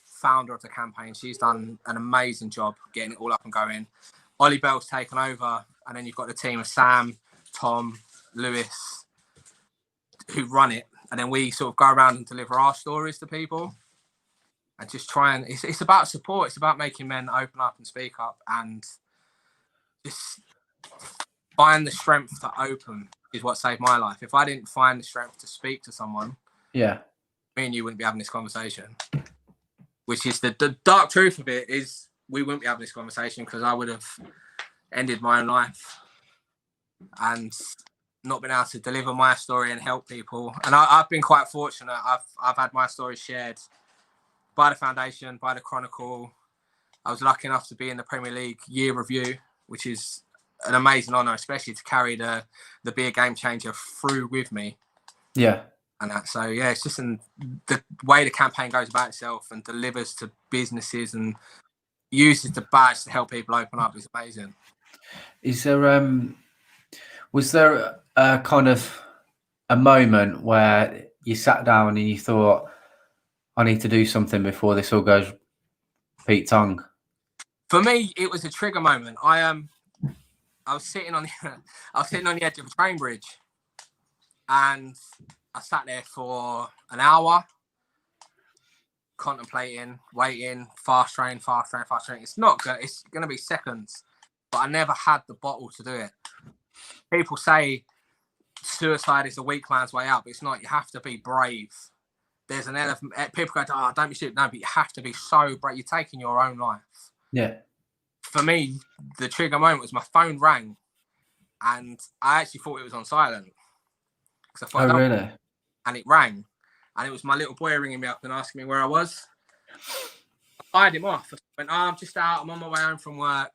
founder of the campaign. She's done an amazing job getting it all up and going. Ollie Bell's taken over, and then you've got the team of Sam, Tom, Lewis, who run it, and then we sort of go around and deliver our stories to people. and just try and it's about support. It's about making men open up and speak up and just find the strength to open is what saved my life. If I didn't find the strength to speak to someone, me and you wouldn't be having this conversation. Which is the dark truth of it is we wouldn't be having this conversation because I would have ended my own life and not been able to deliver my story and help people. And I've been quite fortunate. I've had my story shared by the foundation, by the Chronicle. I was lucky enough to be in the Premier League year review, which is an amazing honour, especially to carry the Be a Game Changer through with me. Yeah. And that, so yeah, it's just the way the campaign goes about itself and delivers to businesses and uses the badge to help people open up is amazing. Is there was there a kind of a moment where you sat down and you thought, I need to do something before this all goes Pete Tong? For me, it was a trigger moment. I was sitting on the edge of a train bridge, and I sat there for an hour, contemplating, waiting, fast train. It's not good. It's going to be seconds, but I never had the bottle to do it. People say suicide is a weak man's way out, but it's not. You have to be brave. There's an element. People go, "Oh, don't be stupid." No, but you have to be so brave. You're taking your own life. Yeah. For me, the trigger moment was my phone rang, and I actually thought it was on silent. I thought, oh, really? And it rang, and it was my little boy ringing me up and asking me where I was. I fired him off. I went, "Oh, I'm just out. I'm on my way home from work.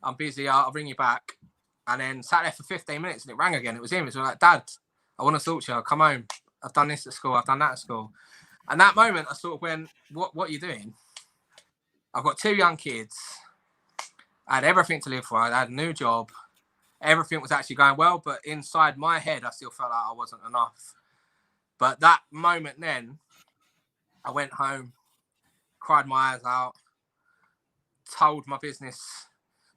I'm busy. I'll ring you back." And then sat there for 15 minutes, and it rang again. It was him. It was like, "Dad, I want to talk to you. Come home. I've done this at school. I've done that at school." And that moment, I sort of went, "What are you doing? I've got 2 young kids. I had everything to live for. I had a new job. Everything was actually going well, but inside my head, I still felt like I wasn't enough." But that moment then, I went home, cried my eyes out, told my business,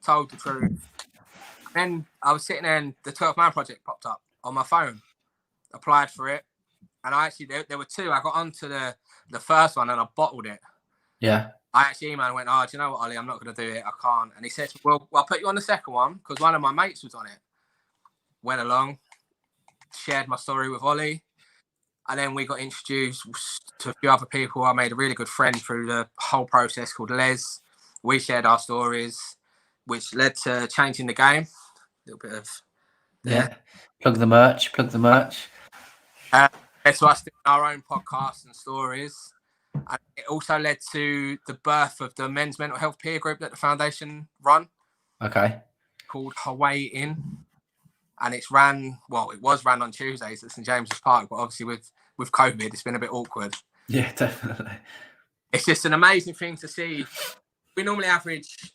told the truth. Then I was sitting there and the 12 Man Project popped up on my phone. Applied for it. And I actually, there were 2. I got onto the first one and I bottled it. Yeah. I actually emailed and went, "Oh, do you know what, Ollie? I'm not going to do it. I can't." And he said, well, I'll put you on the second one because one of my mates was on it. Went along, shared my story with Ollie. And then we got introduced to a few other people. I made a really good friend through the whole process called Les. We shared our stories, which led to changing the game. A little bit of... Yeah. Plug the merch. So us doing our own podcasts and stories. And it also led to the birth of the men's mental health peer group that the foundation run. Okay. Called Hawaii In. And it was ran on Tuesdays at St James's Park, but obviously with COVID, it's been a bit awkward. Yeah, definitely. It's just an amazing thing to see. We normally average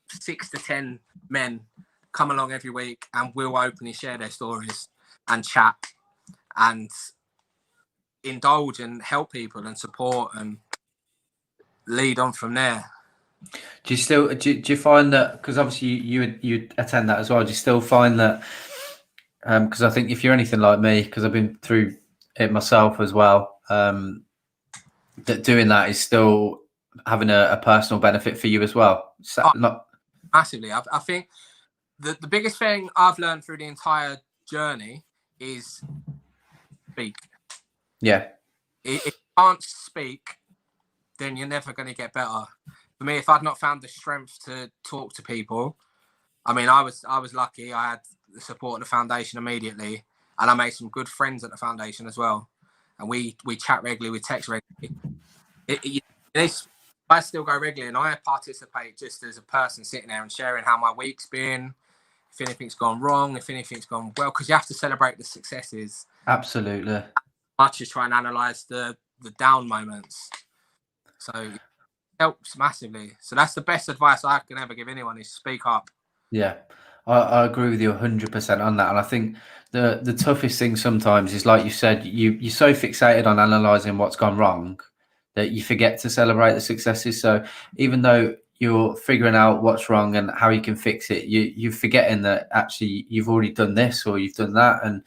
6 to 10 men come along every week and will openly share their stories and chat and indulge and help people and support and lead on from there. Do you find that, because obviously you attend that as well, do you still find that, because I think if you're anything like me, because I've been through it myself as well, that doing that is still having a personal benefit for you as well? Massively. I think the biggest thing I've learned through the entire journey is speak. Yeah. If you can't speak, then you're never going to get better. For me, if I'd not found the strength to talk to people, I mean, I was lucky. I had the support of the foundation immediately, and I made some good friends at the foundation as well. And we chat regularly, we text regularly. I still go regularly, and I participate just as a person sitting there and sharing how my week's been, if anything's gone wrong, if anything's gone well, because you have to celebrate the successes. Absolutely. Much as try and analyse the down moments. So it helps massively. So that's the best advice I can ever give anyone is speak up. Yeah, I agree with you 100% on that. And I think the toughest thing sometimes is, like you said, you're so fixated on analysing what's gone wrong that you forget to celebrate the successes. So even though you're figuring out what's wrong and how you can fix it, you're forgetting that actually you've already done this or you've done that. And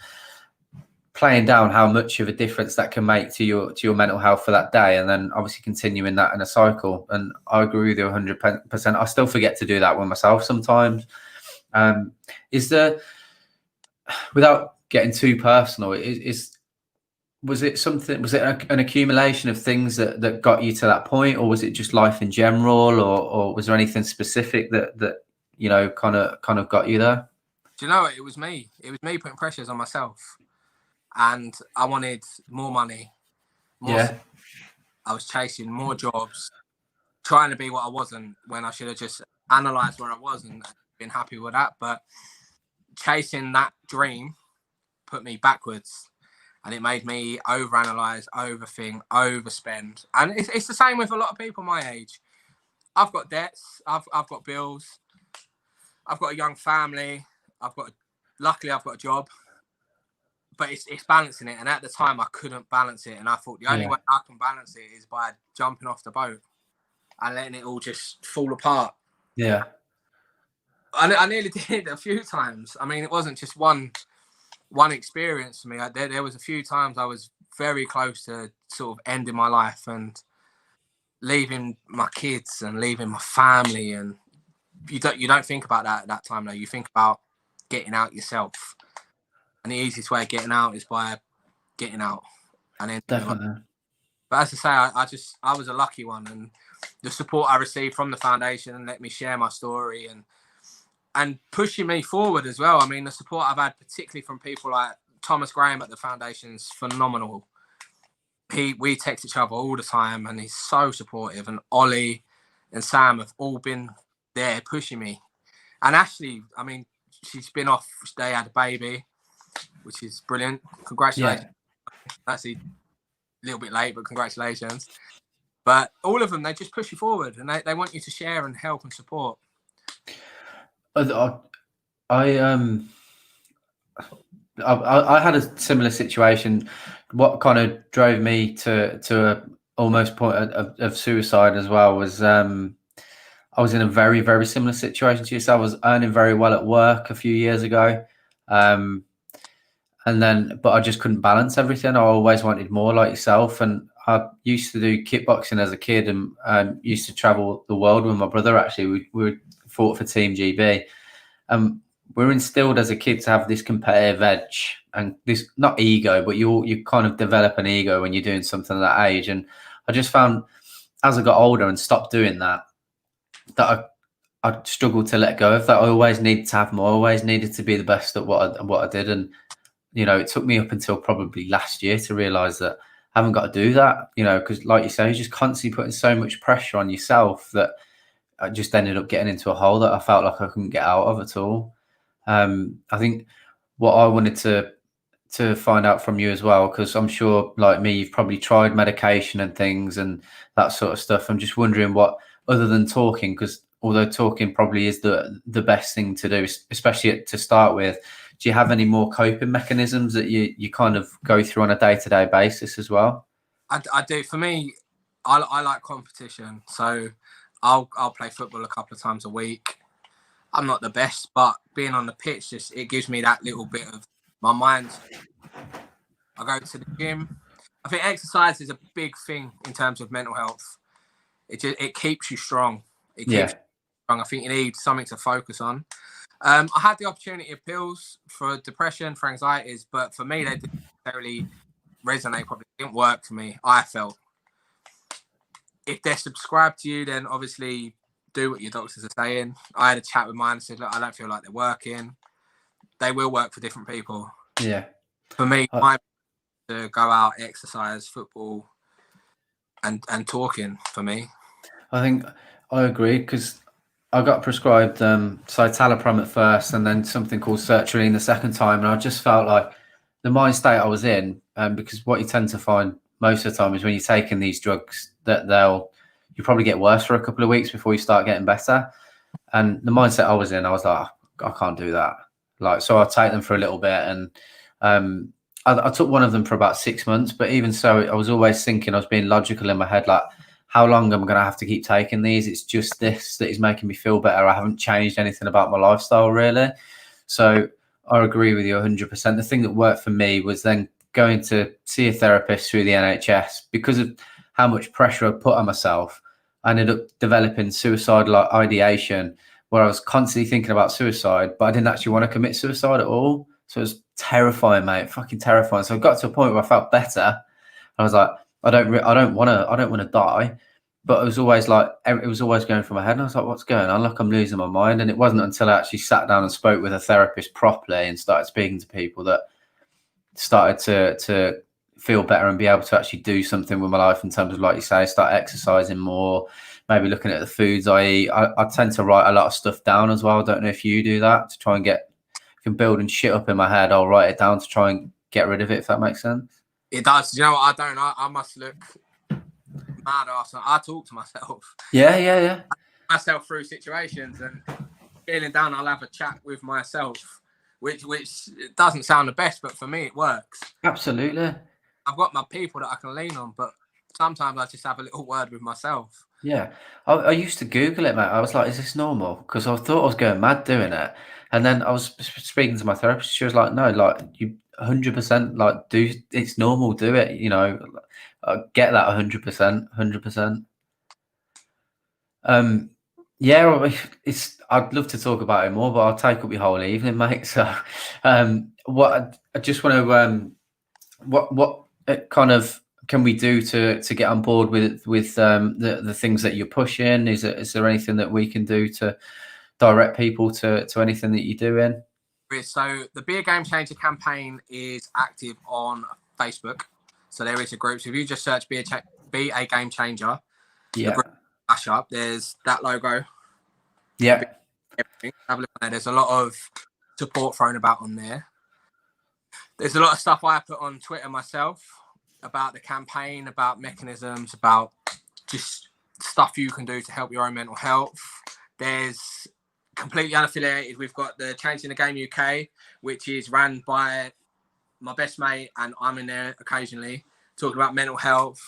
playing down how much of a difference that can make to your mental health for that day, and then obviously continuing that in a cycle. And I agree with you 100%. I still forget to do that with myself sometimes. Is there, without getting too personal, was it an accumulation of things that got you to that point, or was it just life in general, or was there anything specific that you know kind of got you there? Do you know what? It was me putting pressures on myself, and I wanted more money, I was chasing more jobs, trying to be what I wasn't, when I should have just analysed where I was and been happy with that. But chasing that dream put me backwards, and it made me overanalyze, overthink, overspend. And it's the same with a lot of people my age. I've got debts, I've got bills, I've got a young family, luckily I've got a job, but it's balancing it. And at the time I couldn't balance it, and I thought the only way I can balance it is by jumping off the boat and letting it all just fall apart. Yeah. I nearly did it a few times. I mean, it wasn't just one experience for me. There was a few times I was very close to sort of ending my life and leaving my kids and leaving my family. And you don't think about that at that time, though. You think about getting out yourself, and the easiest way of getting out is by getting out. And then, definitely. But as I say, I was a lucky one, and the support I received from the foundation and let me share my story and pushing me forward as well. I mean, the support I've had, particularly from people like Thomas Graham at the foundation, is phenomenal. We text each other all the time, and he's so supportive. And Ollie and Sam have all been there pushing me. And Ashley, I mean, she's been off. They had a baby, which is brilliant. Congratulations. Yeah. That's a little bit late, but congratulations. But all of them, they just push you forward, and they want you to share and help and support. I had a similar situation. What kind of drove me to a almost point of suicide as well was I was in a very, very similar situation to yourself. I was earning very well at work a few years ago, but I just couldn't balance everything. I always wanted more, like yourself. And I used to do kickboxing as a kid, and used to travel the world with my brother. Actually, we fought for Team GB. We're instilled as a kid to have this competitive edge and this, not ego, but you kind of develop an ego when you're doing something at that age. And I just found, as I got older and stopped doing that I struggled to let go of that. I always needed to have more. I always needed to be the best at what I did. And you know, it took me up until probably last year to realize that I haven't got to do that. You know, because like you say, you're just constantly putting so much pressure on yourself that I just ended up getting into a hole that I felt like I couldn't get out of at all. I think what I wanted to find out from you as well, because I'm sure, like me, you've probably tried medication and things and that sort of stuff. I'm just wondering what, other than talking, because although talking probably is the best thing to do, especially to start with, do you have any more coping mechanisms that you kind of go through on a day-to-day basis as well? I do. For me, I like competition, so I'll play football a couple of times a week. I'm not the best, but being on the pitch, it gives me that little bit of my mind. I go to the gym. I think exercise is a big thing in terms of mental health. It keeps you strong. It keeps you strong. I think you need something to focus on. I had the opportunity of pills for depression, for anxieties, but for me, they didn't necessarily resonate. Probably didn't work for me. I felt if they're subscribed to you, then obviously do what your doctors are saying. I had a chat with mine and said, look, I don't feel like they're working. They will work for different people. Yeah. For me, my to go out, exercise, football, and talking for me. I think I agree, because I got prescribed citalopram at first, and then something called sertraline the second time, and I just felt like the mind state I was in, because what you tend to find most of the time is when you're taking these drugs that you probably get worse for a couple of weeks before you start getting better. And the mindset I was in, I was like, I can't do that. Like, so I'll take them for a little bit, and I took one of them for about 6 months. But even so, I was always thinking, I was being logical in my head, like, how long am I going to have to keep taking these? It's just this that is making me feel better. I haven't changed anything about my lifestyle, really. So I agree with you 100%. The thing that worked for me was then going to see a therapist through the NHS, because of how much pressure I put on myself, I ended up developing suicidal ideation, where I was constantly thinking about suicide, but I didn't actually want to commit suicide at all. So it was terrifying, mate, fucking terrifying. So I got to a point where I felt better. I was like, I don't want to die. But it was always going through my head. And I was like, what's going on? Like, I'm losing my mind. And it wasn't until I actually sat down and spoke with a therapist properly and started speaking to people that started to feel better and be able to actually do something with my life in terms of, like you say, start exercising more, maybe looking at the foods I eat. I tend to write a lot of stuff down as well. I don't know if you do that, to try and if I'm building shit up in my head, I'll write it down to try and get rid of it, if that makes sense. It does. You know what? I don't. I must look mad after. I talk to myself. Yeah. Myself through situations, and feeling down, I'll have a chat with myself, which doesn't sound the best, but for me it works. Absolutely. I've got my people that I can lean on, but sometimes I just have a little word with myself. Yeah, I used to Google it, mate. I was like, is this normal? Because I thought I was going mad doing it. And then I was speaking to my therapist. She was like, no, like, you 100%, like, it's normal, do it. You know, I get that 100%. Yeah, well, I'd love to talk about it more, but I'll take up your whole evening, mate. So, what I just want to, what kind of can we do to get on board with the things that you're pushing? Is there anything that we can do to direct people to anything that you're doing? So the Be a Game Changer campaign is active on Facebook. So there is a group. So if you just search Be a Game Changer, yeah, flash up. There's that logo. Yeah. Everything. Have a look at there. There's a lot of support thrown about on there. There's a lot of stuff I put on Twitter myself about the campaign, about mechanisms, about just stuff you can do to help your own mental health. There's completely unaffiliated. We've got the Changing the Game UK, which is run by my best mate, and I'm in there occasionally talking about mental health.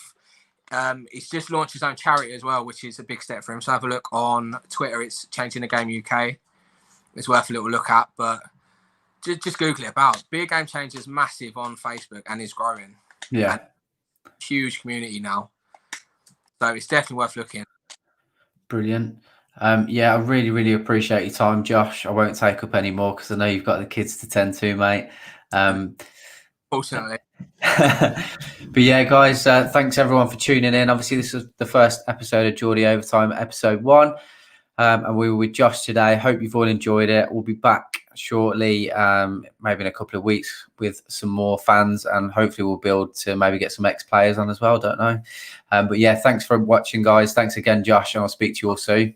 He's just launched his own charity as well, which is a big step for him. So have a look on Twitter. It's Changing the Game UK. It's worth a little look at, but just Google it about. Be a Game Changer is massive on Facebook and is growing. Yeah. Huge community now. So it's definitely worth looking. Brilliant. Yeah, I really, really appreciate your time, Josh. I won't take up any more because I know you've got the kids to tend to, mate. Fortunately. But yeah, guys, thanks everyone for tuning in. Obviously, this is the first episode of Geordie Overtime, episode 1. And we were with Josh today. Hope you've all enjoyed it. We'll be back shortly, maybe in a couple of weeks, with some more fans, and hopefully we'll be able to maybe get some ex-players on as well. Don't know. But yeah, thanks for watching, guys. Thanks again, Josh, and I'll speak to you all soon.